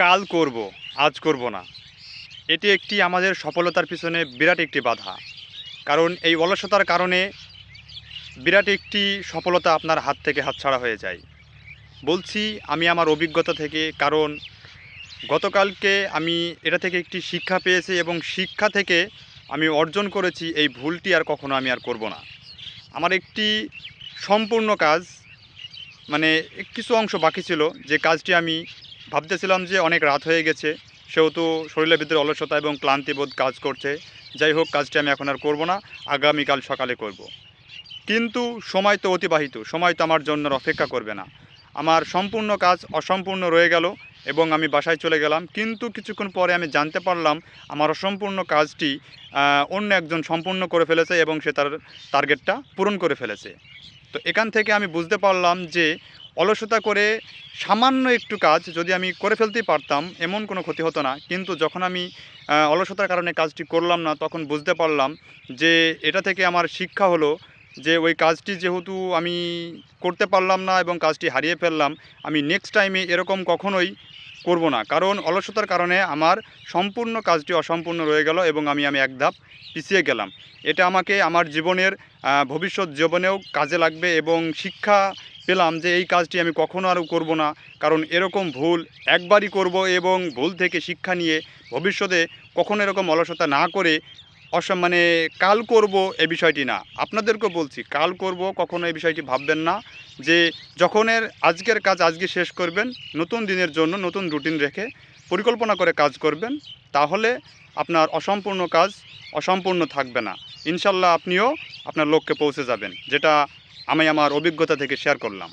কাল করব, আজ করব না, এটি একটি আমাদের সফলতার পিছনে বিরাট একটি বাধা। কারণ এই অলসতার কারণে বিরাট একটি সফলতা আপনার হাত থেকে হাতছাড়া হয়ে যায়। বলছি আমি আমার অভিজ্ঞতা থেকে, কারণ গতকালকে আমি এটা থেকে একটি শিক্ষা পেয়েছি এবং শিক্ষা থেকে আমি অর্জন করেছি এই ভুলটি আর কখনো আমি আর করব না। আমার একটি সম্পূর্ণ কাজ, মানে কিছু অংশ বাকি ছিল, যে কাজটি আমি ভাবতেছিলাম যে অনেক রাত হয়ে গেছে, সেহেতু শরীরের ভিতরে অলসতা এবং ক্লান্তিবোধ কাজ করছে, যাই হোক কাজটি আমি এখন আর করব না, আগামীকাল সকালে করব। কিন্তু সময় তো অতিবাহিত, সময় তো আমার জন্য অপেক্ষা করবে না। আমার সম্পূর্ণ কাজ অসম্পূর্ণ রয়ে গেল এবং আমি বাসায় চলে গেলাম। কিন্তু কিছুক্ষণ পরে আমি জানতে পারলাম আমার অসম্পূর্ণ কাজটি অন্য একজন সম্পূর্ণ করে ফেলেছে এবং সে তার টার্গেটটা পূরণ করে ফেলেছে। তো এখান থেকে আমি বুঝতে পারলাম যে অলসতা করে সামান্য একটু কাজ যদি আমি করে ফেলতেই পারতাম, এমন কোনো ক্ষতি হতো না। কিন্তু যখন আমি অলসতার কারণে কাজটি করলাম না, তখন বুঝতে পারলাম যে এটা থেকে আমার শিক্ষা হলো যে ওই কাজটি যেহেতু আমি করতে পারলাম না এবং কাজটি হারিয়ে ফেললাম, আমি নেক্সট টাইমে এরকম কখনোই করব না। কারণ অলসতার কারণে আমার সম্পূর্ণ কাজটি অসম্পূর্ণ রয়ে গেল এবং আমি এক ধাপ পিছিয়ে গেলাম। এটা আমাকে আমার জীবনের ভবিষ্যৎ জীবনেও কাজে লাগবে এবং শিক্ষা পেলাম যে এই কাজটি আমি কখনো আর করব না। কারণ এরকম ভুল একবারই করব এবং ভুল থেকে শিক্ষা নিয়ে ভবিষ্যতে কখনো এরকম অলসতা না করে মানে কাল করব এ বিষয়টি না। আপনাদেরকেও বলছি, কাল করব কখনো এই বিষয়টি ভাববেন না। যে যখনের আজকের কাজ আজকে শেষ করবেন, নতুন দিনের জন্য নতুন রুটিন রেখে পরিকল্পনা করে কাজ করবেন, তাহলে আপনার অসম্পূর্ণ কাজ অসম্পূর্ণ থাকবে না। ইনশাল্লাহ আপনিও আপনার লক্ষ্যে পৌঁছে যাবেন, যেটা আমি আমার অভিজ্ঞতা থেকে শেয়ার করলাম।